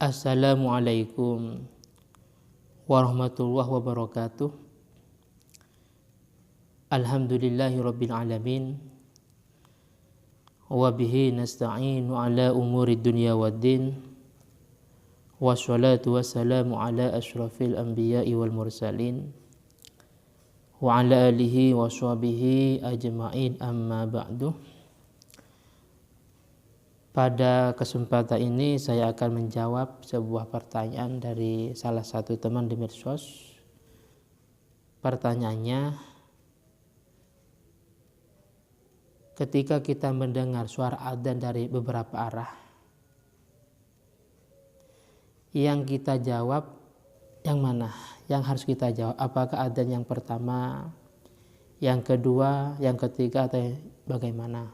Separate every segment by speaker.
Speaker 1: Assalamualaikum warahmatullahi wabarakatuh. Alhamdulillahirabbil alamin. Wa bihi nasta'inu ala umuri dunya waddin. Wassalatu wassalamu ala asyrafil anbiya'i wal mursalin. Wa ala alihi wa sahbihi ajma'in, amma ba'du. Pada kesempatan ini saya akan menjawab sebuah pertanyaan dari salah satu teman di medsos. Pertanyaannya, ketika kita mendengar suara adzan dari beberapa arah, yang kita jawab yang mana? Yang harus kita jawab, apakah adzan yang pertama, yang kedua, yang ketiga, atau bagaimana?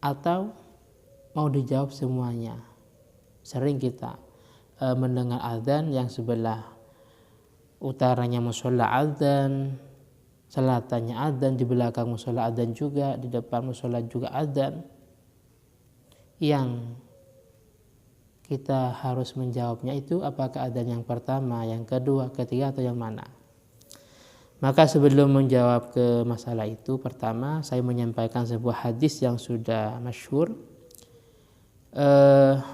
Speaker 1: Atau mau dijawab semuanya? Sering kita mendengar adzan yang sebelah utaranya musola adzan, selatannya adzan, di belakang musola adzan juga, di depan musola juga adzan. Yang kita harus menjawabnya itu apakah adzan yang pertama, yang kedua, ketiga, atau yang mana? Maka sebelum menjawab ke masalah itu, pertama saya menyampaikan sebuah hadis yang sudah masyhur,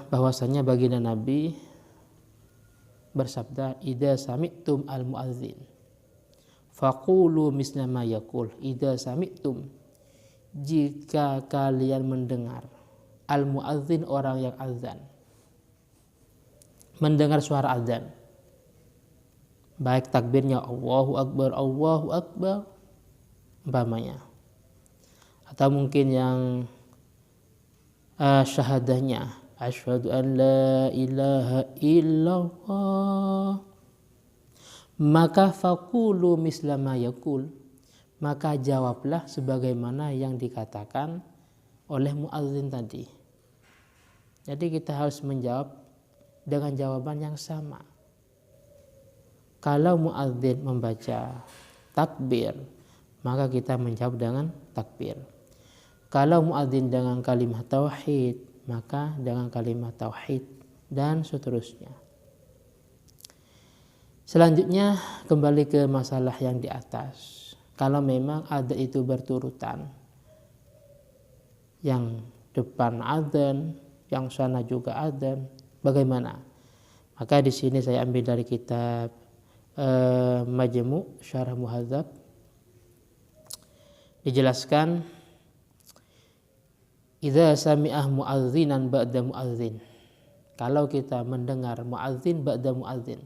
Speaker 1: bahwasanya baginda Nabi bersabda, idza sami'tum al-mu'adzin faqulu misla ma yaqul. Idza sami'tum, jika kalian mendengar, al-mu'adzin, orang yang azan, mendengar suara azan, baik takbirnya Allahu Akbar umpamanya, atau mungkin yang syahadahnya asyhadu an la ilaha illallah, maka faqulu misla ma yaqul, maka jawablah sebagaimana yang dikatakan oleh muadzin tadi. Jadi kita harus menjawab dengan jawaban yang sama. Kalau muadzin membaca takbir, maka kita menjawab dengan takbir. Kalau muadzin dengan kalimat tauhid, maka dengan kalimat tauhid, dan seterusnya. Selanjutnya kembali ke masalah yang di atas. Kalau memang ada itu berturutan, yang depan adzan, yang sana juga adzan, bagaimana? Maka di sini saya ambil dari kitab Majmu' Syarah Muhadzab, dijelaskan, idza sami'ah mu'adzinan ba'da mu'adzin. Kalau kita mendengar mu'adzin ba'da mu'adzin,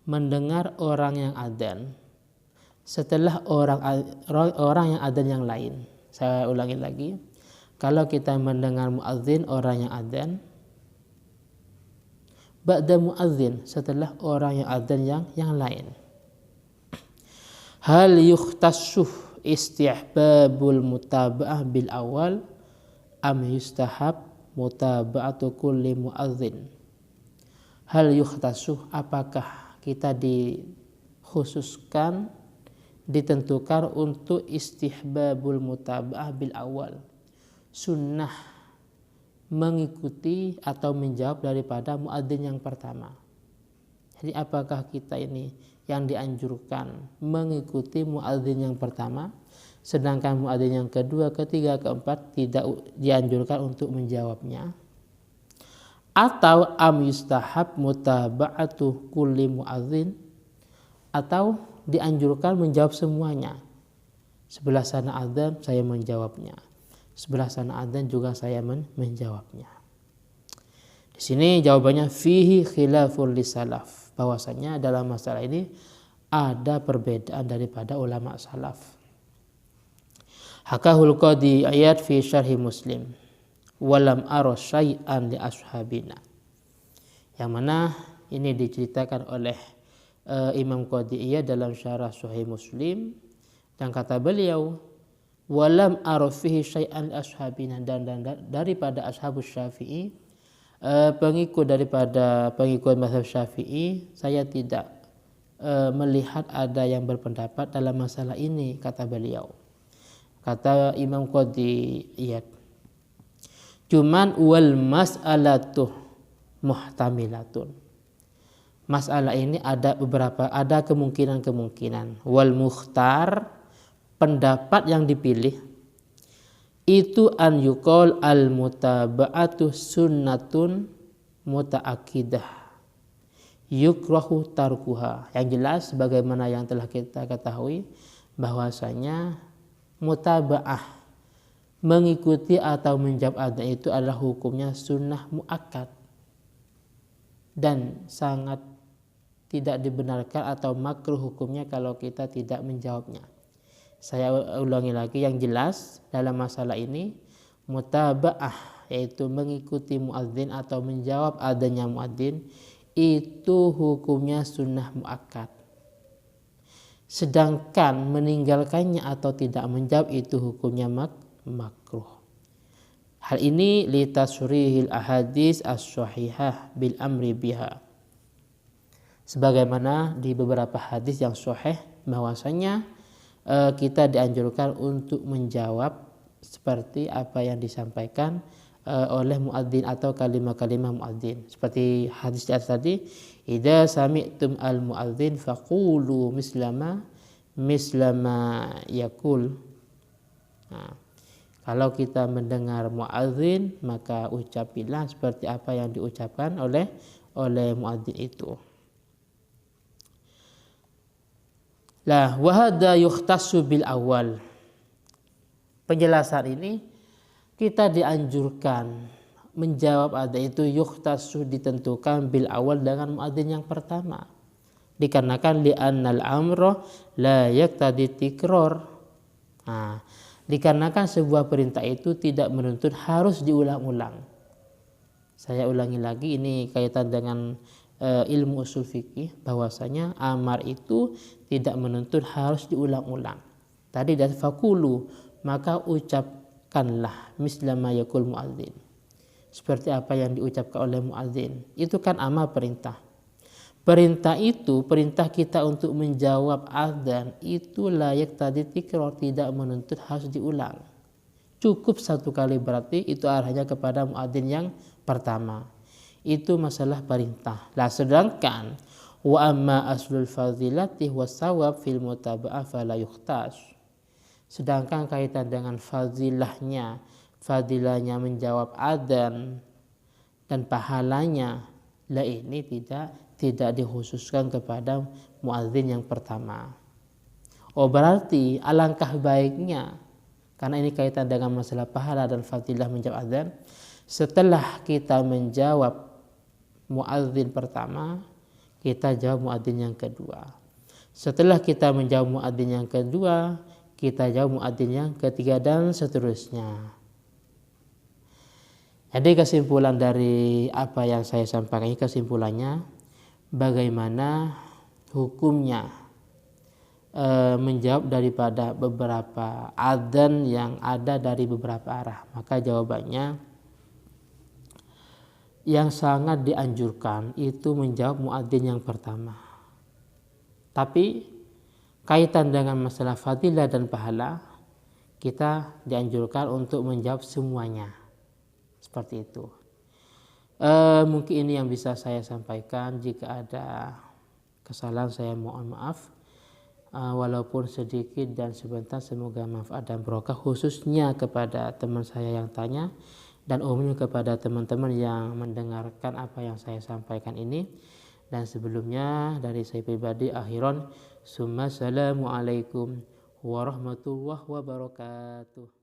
Speaker 1: mendengar orang yang adzan setelah orang yang adzan yang lain. Saya ulangi lagi. Kalau kita mendengar mu'adzin, orang yang adzan, ba'da mu'adzin, setelah orang yang adzan yang lain. Hal yukhtassuh istihbabul mutaba'ah bil awal am yustahab mutaba'atu kulli mu'adzin. Hal yukhtassuh, apakah kita dikhususkan, ditentukan untuk istihbabul mutaba'ah bil awal, sunnah mengikuti atau menjawab daripada muadzin yang pertama. Jadi apakah kita ini yang dianjurkan mengikuti muadzin yang pertama, sedangkan muadzin yang kedua, ketiga, keempat tidak dianjurkan untuk menjawabnya? Atau am yustahab mutaba'atu kulli muadzin, atau dianjurkan menjawab semuanya. Sebelah sana adzan, saya menjawabnya. Sebelah sana adzan juga saya menjawabnya. Di sini jawabannya fihi khilaful lisalaf, bahwasanya dalam masalah ini ada perbedaan daripada ulama salaf. Hakahul Qadi Iyad fi syarhi Muslim, walam ara syai'an li ashabina. Yang mana ini diceritakan oleh Imam Qadi Iyad dalam syarah Sahih Muslim, dan kata beliau, walam ara fihi syai'an li ashabina, dan daripada ashabus Syafi'i, pengikut mazhab Syafi'i, saya tidak melihat ada yang berpendapat dalam masalah ini, kata beliau. Kata Imam Qadi Iyad, cuman wal mas'alatuh muhtamilatun. Masalah ini ada kemungkinan. Wal mukhtar, pendapat yang dipilih itu an yuqal al mutaba'atu sunnatun muta'akkidah yukrahu tarkuha. Yang jelas bagaimana yang telah kita ketahui bahwasanya mutaba'ah, mengikuti atau menjawab adzan itu adalah hukumnya sunnah muakkad dan sangat tidak dibenarkan atau makruh hukumnya kalau kita tidak menjawabnya. Saya ulangi lagi, yang jelas dalam masalah ini mutaba'ah, yaitu mengikuti muadzin atau menjawab adanya muadzin, itu hukumnya sunnah muakkad. Sedangkan meninggalkannya atau tidak menjawab itu hukumnya makruh. Hal ini li tasrihil ahadits as-sahihah bil amri biha. Sebagaimana di beberapa hadis yang sahih bahwasanya kita dianjurkan untuk menjawab seperti apa yang disampaikan oleh muadzin atau kalimat-kalimat muadzin. Seperti hadis di atas tadi, idza sami'tum al muadzin faqulu mislama yaqul. Nah, kalau kita mendengar muadzin maka ucapilah seperti apa yang diucapkan oleh muadzin itu. Lah wahada yukhtassu bil awal. Penjelasan ini kita dianjurkan menjawab adzan itu yukhtassu, ditentukan bil awal dengan muadzin yang pertama. Dikarenakan li'annal amra la yaqtadi tikrar. Nah, dikarenakan sebuah perintah itu tidak menuntut harus diulang-ulang. Saya ulangi lagi, ini kaitan dengan ilmu usul fikih, bahwasanya amar itu tidak menuntut harus diulang-ulang. Tadi dari fakulu, maka ucapkanlah mislama yaqul muadzin, seperti apa yang diucapkan oleh muadzin. Itu kan amar, perintah. Perintah itu, perintah kita untuk menjawab adzan itu layak tadi tikrar, tidak menuntut harus diulang. Cukup satu kali, berarti itu arahnya kepada muadzin yang pertama. Itu masalah perintah. Lah sedangkan wa amma aslul fadilati wasawab fil mutaba'ah fala yukhtas. Sedangkan kaitan dengan fadilahnya menjawab adzan dan pahalanya, lah ini tidak dikhususkan kepada muadzin yang pertama. Oh, berarti alangkah baiknya, karena ini kaitan dengan masalah pahala dan fadilah menjawab adzan, setelah kita menjawab muadzin pertama, kita jawab muadzin yang kedua. Setelah kita menjawab muadzin yang kedua, kita jawab muadzin yang ketiga, dan seterusnya. Jadi kesimpulan dari apa yang saya sampaikan, kesimpulannya bagaimana hukumnya menjawab daripada beberapa adzan yang ada dari beberapa arah. Maka jawabannya, yang sangat dianjurkan itu menjawab muadzin yang pertama. Tapi kaitan dengan masalah fadilah dan pahala, kita dianjurkan untuk menjawab semuanya. Seperti itu. Mungkin ini yang bisa saya sampaikan. Jika ada kesalahan saya mohon maaf. Walaupun sedikit dan sebentar, semoga manfaat dan berkah, khususnya kepada teman saya yang tanya, dan umumnya kepada teman-teman yang mendengarkan apa yang saya sampaikan ini. Dan sebelumnya dari saya pribadi, akhiran, summa assalamualaikum warahmatullahi wabarakatuh.